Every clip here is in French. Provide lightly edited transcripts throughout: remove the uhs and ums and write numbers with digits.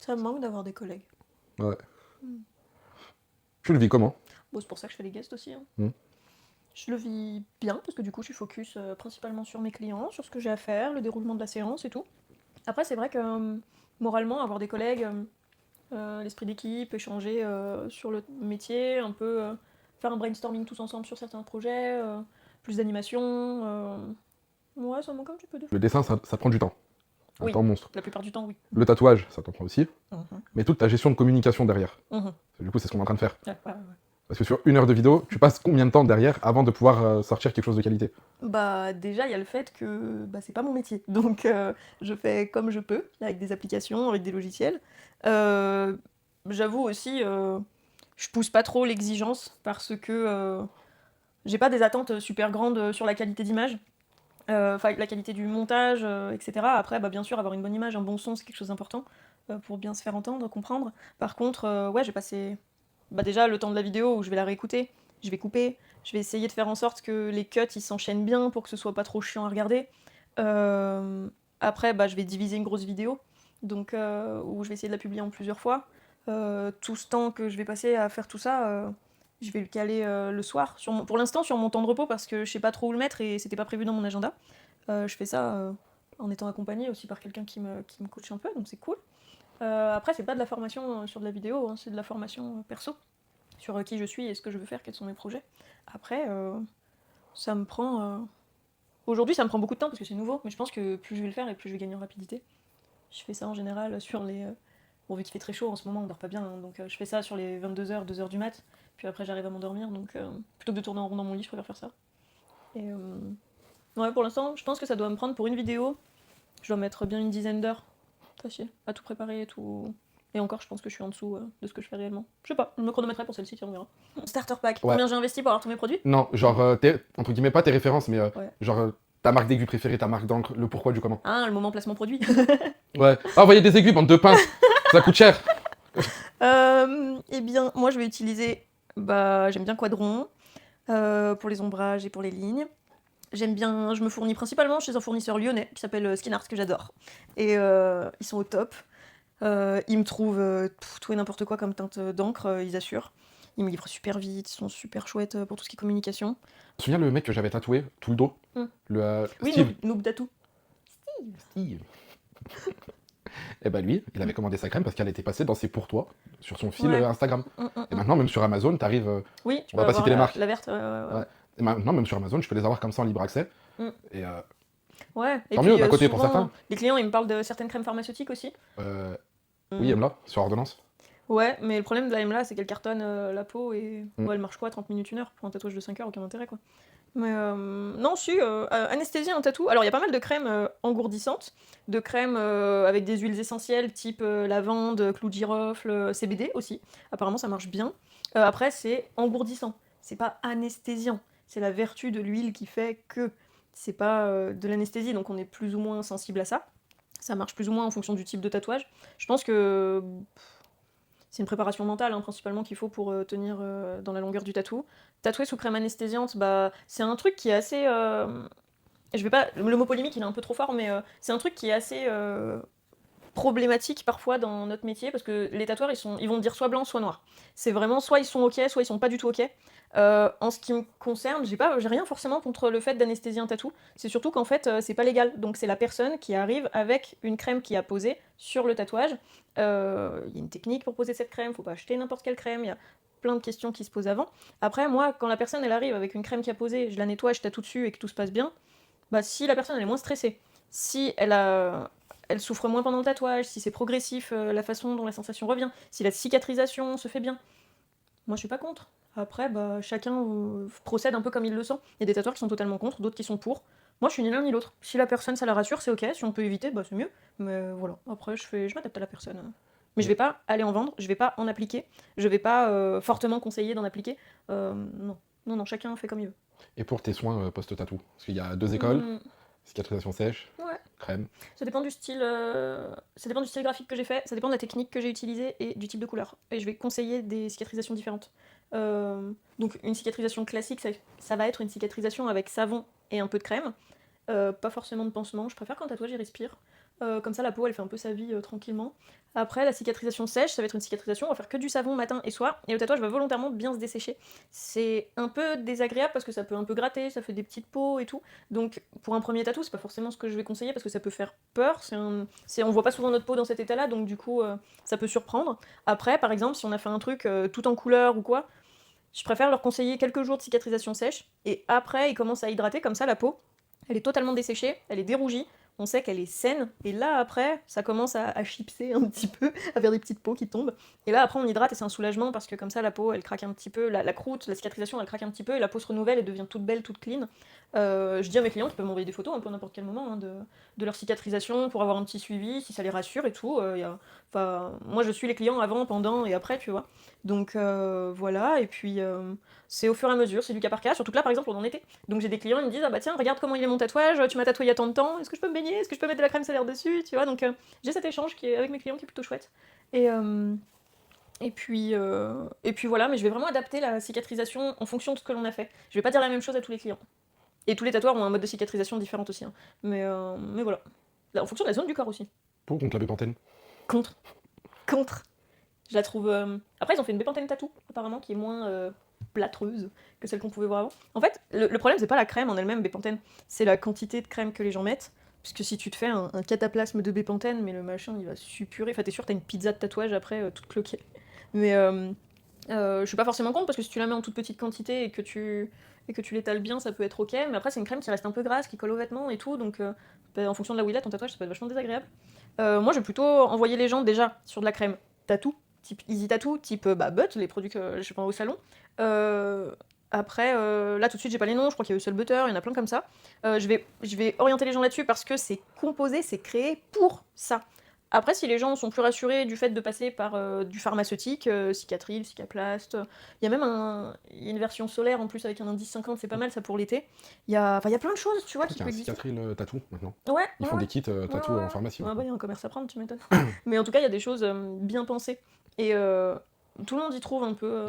Ça me manque d'avoir des collègues. Ouais. Mm. Tu le vis comment? Bon, c'est pour ça que je fais les guests aussi, hein. Hmm. Je le vis bien parce que du coup, je suis focus principalement sur mes clients, sur ce que j'ai à faire, le déroulement de la séance et tout. Après, c'est vrai que moralement, avoir des collègues, l'esprit d'équipe, échanger sur le métier, un peu faire un brainstorming tous ensemble sur certains projets, plus d'animation. Ouais, ça me manque un petit peu des Le fois. dessin, ça prend du temps. Un Oui, temps monstre. la plupart du temps, oui. Le tatouage, ça t'en prend aussi. Mhm. Mais toute ta gestion de communication derrière. Mhm. Du coup, c'est ce qu'on est en train de faire. Ouais, ouais, ouais. Parce que sur 1 heure de vidéo, tu passes combien de temps derrière avant de pouvoir sortir quelque chose de qualité? Bah déjà, il y a le fait que bah, c'est pas mon métier. Donc je fais comme je peux, avec des applications, avec des logiciels. Euh, J'avoue aussi, je pousse pas trop l'exigence parce que j'ai pas des attentes super grandes sur la qualité d'image. Enfin, la qualité du montage, etc. Après, bah, bien sûr, avoir une bonne image, un bon son, c'est quelque chose d'important pour bien se faire entendre, comprendre. Par contre, ouais, j'ai passé bah, déjà le temps de la vidéo où je vais la réécouter, je vais couper, je vais essayer de faire en sorte que les cuts ils s'enchaînent bien pour que ce soit pas trop chiant à regarder. Euh, Après, bah, je vais diviser une grosse vidéo, donc où je vais essayer de la publier en plusieurs fois. Tout ce temps que je vais passer à faire tout ça, je vais le caler le soir, pour l'instant sur mon temps de repos parce que je sais pas trop où le mettre et c'était pas prévu dans mon agenda. Je fais ça en étant accompagnée aussi par quelqu'un qui me coach un peu, donc c'est cool. Après, c'est pas de la formation sur de la vidéo, hein, c'est de la formation perso, sur qui je suis et ce que je veux faire, quels sont mes projets. Après, ça me prend. Aujourd'hui, ça me prend beaucoup de temps parce que c'est nouveau, mais je pense que plus je vais le faire et plus je vais gagner en rapidité. Je fais ça en général sur les. Bon, vu qu'il fait très chaud en ce moment, on dort pas bien, hein, donc je fais ça sur les 22h, 2h du mat, puis après j'arrive à m'endormir, donc plutôt que de tourner en rond dans mon lit, je préfère faire ça. Et ouais, pour l'instant, je pense que ça doit me prendre pour une vidéo, je dois mettre bien une dizaine d'heures, facile, à tout préparer et tout. Et encore, je pense que je suis en dessous de ce que je fais réellement. Je sais pas, je me chronométrerai pour celle-ci, tiens, on verra. Starter pack, Ouais. combien j'ai investi pour avoir tous mes produits? Non, genre, entre guillemets, pas tes références, mais Ouais. genre, ta marque d'aiguille préférée, ta marque d'encre, le pourquoi du comment. Ah, le moment placement produit. Ouais. Ah, envoyez des aiguilles, bande de pinces. Ça coûte cher. Eh bien, moi je vais utiliser. Bah, j'aime bien Quadron pour les ombrages et pour les lignes. J'aime bien, je me fournis principalement chez un fournisseur lyonnais qui s'appelle Skin Art que j'adore. Et ils sont au top. Ils me trouvent tout et n'importe quoi comme teinte d'encre, ils assurent. Ils me livrent super vite, ils sont super chouettes pour tout ce qui est communication. Tu te souviens le mec que j'avais tatoué, tout le dos? Hmm. Le Oui, Steve. Noob Datou. Steve. Et bah lui, il avait Hmm. commandé sa crème parce qu'elle était passée dans ses pour toi sur son fil Ouais. Instagram. Et Hmm. maintenant, même sur Amazon, t'arrives. Oui, tu On peux va pas avoir citer les marques. la verte. Ouais. Et maintenant, même sur Amazon, je peux les avoir comme ça en libre accès. Hmm. Et Ouais, et tant mieux, puis d'un côté pour souvent, certains. les clients ils me parlent de certaines crèmes pharmaceutiques aussi. Euh, oui, Hmm. Emla, sur ordonnance. Ouais, mais le problème de la MLA, c'est qu'elle cartonne la peau et Mm. ouais, elle marche quoi, 30 minutes, 1 heure pour un tatouage de 5 heures, aucun intérêt quoi. Mais non, si, anesthésie un tatou. Alors il y a pas mal de crèmes engourdissantes, de crèmes avec des huiles essentielles type lavande, clou de girofle, CBD aussi. Apparemment ça marche bien. Après c'est engourdissant, c'est pas anesthésiant. C'est la vertu de l'huile qui fait que c'est pas de l'anesthésie, donc on est plus ou moins sensible à ça. Ça marche plus ou moins en fonction du type de tatouage. Je pense que c'est une préparation mentale hein, principalement qu'il faut pour tenir dans la longueur du tatou. Tatouer sous crème anesthésiante, bah, c'est un truc qui est assez. Je vais pas. Le mot polémique, il est un peu trop fort, mais c'est un truc qui est assez problématique parfois dans notre métier parce que les tatoueurs ils vont te dire soit blanc soit noir. C'est vraiment soit ils sont ok, soit ils sont pas du tout ok. En ce qui me concerne, j'ai rien forcément contre le fait d'anesthésier un tatou. C'est surtout qu'en fait c'est pas légal. Donc c'est la personne qui arrive avec une crème qui a posé sur le tatouage. Il y a une technique pour poser cette crème. Faut pas acheter n'importe quelle crème. Il y a plein de questions qui se posent avant. Après moi quand la personne elle arrive avec une crème qui a posé, je la nettoie, je tatoue dessus et que tout se passe bien. Bah si la personne elle est moins stressée, si elle souffre moins pendant le tatouage, si c'est progressif, la façon dont la sensation revient, si la cicatrisation se fait bien. Moi, je suis pas contre. Après, bah, chacun procède un peu comme il le sent. Il y a des tatoueurs qui sont totalement contre, d'autres qui sont pour. Moi, je suis ni l'un ni l'autre. Si la personne, ça la rassure, c'est ok. Si on peut éviter, bah, c'est mieux. Mais voilà. Après, je m'adapte à la personne. Mais je Et, vais pas aller en vendre, je vais pas en appliquer, je vais pas fortement conseiller d'en appliquer. Non. Non, non, chacun fait comme il veut. et pour tes soins post-tatou? Parce qu'il y a 2 écoles, Hmm, cicatrisation sèche, ouais. crème. Ça dépend du style, ça dépend du style graphique que j'ai fait, ça dépend de la technique que j'ai utilisée et du type de couleur. Et je vais conseiller des cicatrisations différentes. Donc une cicatrisation classique, ça va être une cicatrisation avec savon et un peu de crème. Pas forcément de pansement, je préfère quand le tatouage il respire. Comme ça, la peau, elle fait un peu sa vie tranquillement. Après, la cicatrisation sèche, ça va être une cicatrisation, on va faire que du savon matin et soir, et le tatouage va volontairement bien se dessécher. C'est un peu désagréable parce que ça peut un peu gratter, ça fait des petites peaux et tout. Donc, pour un premier tatou, c'est pas forcément ce que je vais conseiller parce que ça peut faire peur. On voit pas souvent notre peau dans cet état-là, donc du coup, ça peut surprendre. Après, par exemple, si on a fait un truc tout en couleur ou quoi, je préfère leur conseiller quelques jours de cicatrisation sèche, et après, ils commencent à hydrater, comme ça, la peau, elle est totalement desséchée, elle est dérougie, on sait qu'elle est saine, et là après, ça commence à chipser un petit peu, à faire des petites peaux qui tombent. Et là après, on hydrate et c'est un soulagement parce que comme ça, la peau elle craque un petit peu, la croûte, la cicatrisation elle craque un petit peu, et la peau se renouvelle et devient toute belle, toute clean. Je dis à mes clients qu'ils peuvent m'envoyer des photos un peu à n'importe quel moment de leur cicatrisation pour avoir un petit suivi, si ça les rassure et tout. Moi je suis les clients avant, pendant et après, tu vois. Donc voilà, et puis c'est au fur et à mesure, c'est du cas par cas, surtout que là par exemple on en était. Donc j'ai des clients, ils me disent ah bah tiens regarde comment il est mon tatouage, tu m'as tatoué il y a tant de temps, est-ce que je peux me baigner, est-ce que je peux mettre de la crème solaire dessus, tu vois. Donc j'ai cet échange qui est avec mes clients qui est plutôt chouette. Et, euh, et puis voilà, mais je vais vraiment adapter la cicatrisation en fonction de ce que l'on a fait. Je vais pas dire la même chose à tous les clients. Et tous les tatoueurs ont un mode de cicatrisation différent aussi, hein. Mais voilà. Là, en fonction de la zone du corps aussi. Pour contre la bépantène. Contre. Contre. Je la trouve. Après, ils ont fait une bépantène tatou, apparemment, qui est moins plâtreuse que celle qu'on pouvait voir avant. En fait, le problème, c'est pas la crème en elle-même, bépantène, c'est la quantité de crème que les gens mettent. Puisque si tu te fais un cataplasme de bépantène, mais le machin, il va suppurer. Enfin, t'es sûr, t'as une pizza de tatouage après, toute cloquée. Mais je suis pas forcément contre, parce que si tu la mets en toute petite quantité et que tu l'étales bien, ça peut être ok. Mais après, c'est une crème qui reste un peu grasse, qui colle aux vêtements et tout. Donc, en fonction de là où il est, ton tatouage, ça peut être vachement désagréable. Moi, je vais plutôt envoyer les gens déjà sur de la crème tatou, type Easy Tattoo, type Butt, les produits que je prends au salon. Après, là tout de suite, j'ai pas les noms, je crois qu'il y a eu Seul Butter, il y en a plein comme ça. Je vais orienter les gens là-dessus parce que c'est composé, c'est créé pour ça. Après, si les gens sont plus rassurés du fait de passer par du pharmaceutique, Cicatril, Cicaplast, il y a même il y a une version solaire en plus avec un indice 50, c'est pas mal ça pour l'été. Il y a plein de choses, tu vois, Il qui y a peuvent un exister. cicatril tatou maintenant. Ouais, Ils ouais, font ouais. des kits tatou en pharmacie. Ah bah, il y a un commerce à prendre, tu m'étonnes. Mais en tout cas, il y a des choses bien pensées. Et tout le monde y trouve un peu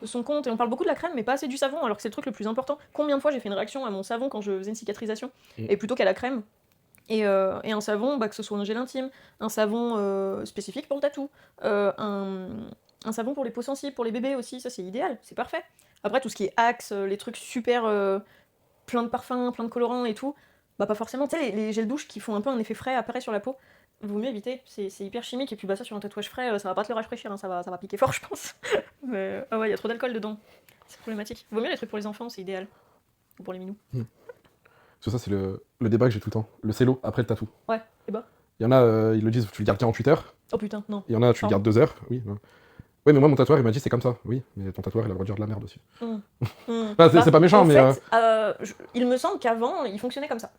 son compte. Et on parle beaucoup de la crème, mais pas assez du savon, alors que c'est le truc le plus important. Combien de fois j'ai fait une réaction à mon savon quand je faisais une cicatrisation, et plutôt qu'à la crème. Et un savon, bah, que ce soit un gel intime, un savon spécifique pour le tatou, un savon pour les peaux sensibles, pour les bébés aussi, ça c'est idéal, c'est parfait. Après, tout ce qui est Axe, les trucs super plein de parfums, plein de colorants et tout, bah pas forcément. Tu sais, les gels douche qui font un peu un effet frais apparaît sur la peau, vaut mieux éviter, c'est hyper chimique. Et puis bah ça, sur un tatouage frais, ça va pas te le rafraîchir, hein, ça va piquer fort, je pense. Mais ah ouais, il y a trop d'alcool dedans, c'est problématique. Vaut mieux les trucs pour les enfants, c'est idéal. Ou pour les minous. Parce que ça, c'est le débat que j'ai tout le temps. Le cello après le tatou. Ouais, et bah. Il y en a, ils le disent, tu le gardes 48 heures. Oh putain, non. Il y en a, tu le Pardon. gardes 2 heures. Oui. Ouais, mais moi, mon tatoueur, il m'a dit, c'est comme ça. Oui, mais ton tatoueur, il a le droit de dire de la merde aussi. Enfin, c'est pas méchant, en mais. fait, il me semble qu'avant, il fonctionnait comme ça.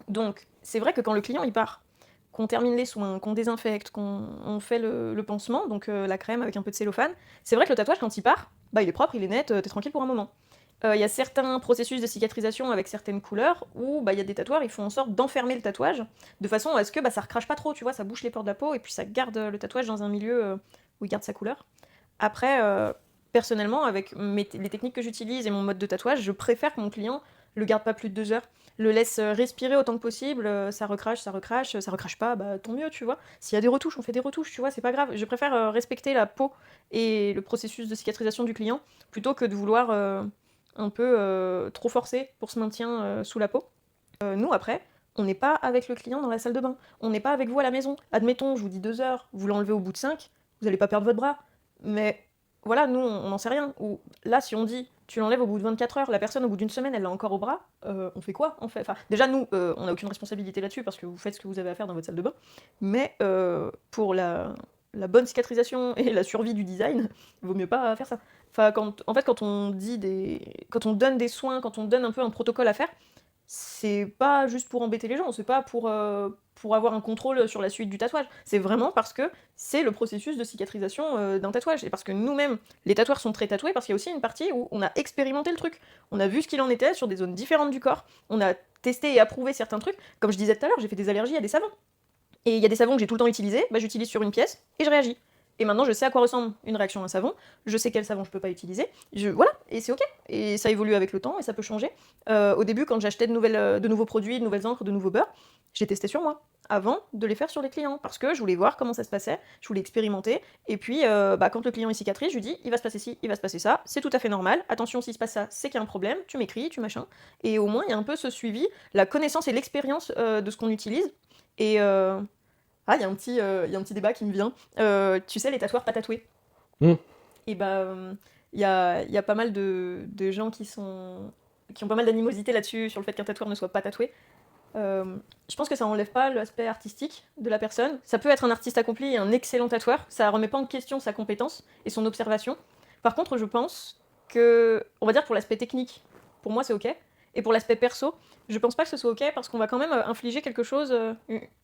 Donc, c'est vrai que quand le client il part, qu'on termine les soins, qu'on désinfecte, qu'on fait le pansement, donc la crème avec un peu de cellophane, c'est vrai que le tatouage, quand il part, bah, il est propre, il est net, t'es tranquille pour un moment. Il y a certains processus de cicatrisation avec certaines couleurs où bah, il y a des tatoueurs, ils font en sorte d'enfermer le tatouage de façon à ce que bah, ça recrache pas trop, tu vois, ça bouche les pores de la peau et puis ça garde le tatouage dans un milieu où il garde sa couleur. Après, personnellement, avec les techniques que j'utilise et mon mode de tatouage, je préfère que mon client le garde pas plus de 2 heures, le laisse respirer autant que possible, ça recrache, ça recrache pas, bah tant mieux, tu vois. S'il y a des retouches, on fait des retouches, tu vois, c'est pas grave. Je préfère respecter la peau et le processus de cicatrisation du client plutôt que de vouloir un peu trop forcer pour ce maintien sous la peau. Nous, après, on n'est pas avec le client dans la salle de bain, on n'est pas avec vous à la maison. Admettons, je vous dis 2 heures, vous l'enlevez au bout de 5, vous allez pas perdre votre bras. Mais voilà, nous, on n'en sait rien. Ou là, si on dit, tu l'enlèves au bout de 24 heures, la personne, au bout d'une semaine, elle l'a encore au bras, on fait quoi en fait, enfin, déjà, nous, on n'a aucune responsabilité là-dessus parce que vous faites ce que vous avez à faire dans votre salle de bain. Mais pour la bonne cicatrisation et la survie du design, il vaut mieux pas faire ça. Enfin, en fait, quand on donne des soins, quand on donne un peu un protocole à faire, c'est pas juste pour embêter les gens, c'est pas pour avoir un contrôle sur la suite du tatouage. C'est vraiment parce que c'est le processus de cicatrisation d'un tatouage. Et parce que nous-mêmes, les tatoueurs sont très tatoués, parce qu'il y a aussi une partie où on a expérimenté le truc. On a vu ce qu'il en était sur des zones différentes du corps. On a testé et approuvé certains trucs. Comme je disais tout à l'heure, j'ai fait des allergies à des savons. Et il y a des savons que j'ai tout le temps utilisés, bah, j'utilise sur une pièce et je réagis. Et maintenant, je sais à quoi ressemble une réaction à un savon, je sais quel savon je peux pas utiliser, voilà, et c'est ok. Et ça évolue avec le temps et ça peut changer. Au début, quand j'achetais de nouveaux produits, de nouvelles encres, de nouveaux beurres, j'ai testé sur moi. avant de les faire sur les clients, parce que je voulais voir comment ça se passait, je voulais expérimenter, et puis quand le client est cicatrice, je lui dis, il va se passer ci, il va se passer ça, c'est tout à fait normal, attention, s'il se passe ça, c'est qu'il y a un problème, tu m'écris, tu machin, et au moins il y a un peu ce suivi, la connaissance et l'expérience de ce qu'on utilise, et il y a un petit débat qui me vient, tu sais, les tatoueurs pas tatoués. Et il y a pas mal de gens qui ont pas mal d'animosité là-dessus, sur le fait qu'un tatoueur ne soit pas tatoué. Je pense que ça enlève pas l'aspect artistique de la personne. Ça peut être un artiste accompli et un excellent tatoueur, ça remet pas en question sa compétence et son observation. Par contre, je pense que, on va dire pour l'aspect technique, pour moi c'est ok. Et pour l'aspect perso, je pense pas que ce soit ok parce qu'on va quand même infliger quelque chose,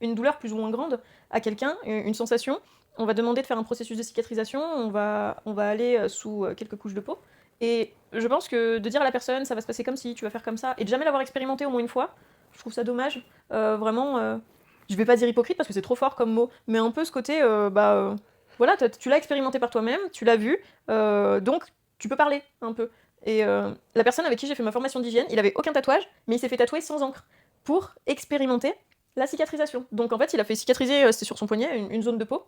une douleur plus ou moins grande à quelqu'un, une sensation. On va demander de faire un processus de cicatrisation, on va aller sous quelques couches de peau. Et je pense que de dire à la personne ça va se passer comme si, tu vas faire comme ça, et de jamais l'avoir expérimenté au moins une fois, je trouve ça dommage. Vraiment, je vais pas dire hypocrite parce que c'est trop fort comme mot, mais un peu ce côté, voilà, tu l'as expérimenté par toi-même, tu l'as vu, donc tu peux parler un peu. Et la personne avec qui j'ai fait ma formation d'hygiène, il avait aucun tatouage, mais il s'est fait tatouer sans encre pour expérimenter la cicatrisation. Donc en fait, il a fait cicatriser, c'était sur son poignet, une zone de peau,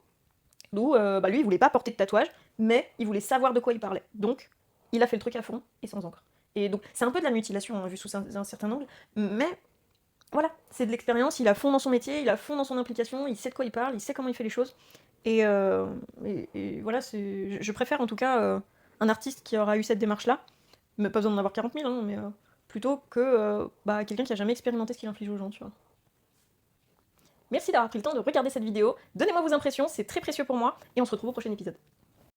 où lui, il voulait pas porter de tatouage, mais il voulait savoir de quoi il parlait. Donc, il a fait le truc à fond et sans encre. Et donc, c'est un peu de la mutilation, hein, vu sous un certain angle, mais voilà, c'est de l'expérience, il a fond dans son métier, il a fond dans son implication, il sait de quoi il parle, il sait comment il fait les choses. Et voilà, je préfère en tout cas un artiste qui aura eu cette démarche-là, mais pas besoin d'en avoir 40 000, hein, mais plutôt que quelqu'un qui a jamais expérimenté ce qu'il inflige aux gens, tu vois. Merci d'avoir pris le temps de regarder cette vidéo, donnez-moi vos impressions, c'est très précieux pour moi, et on se retrouve au prochain épisode.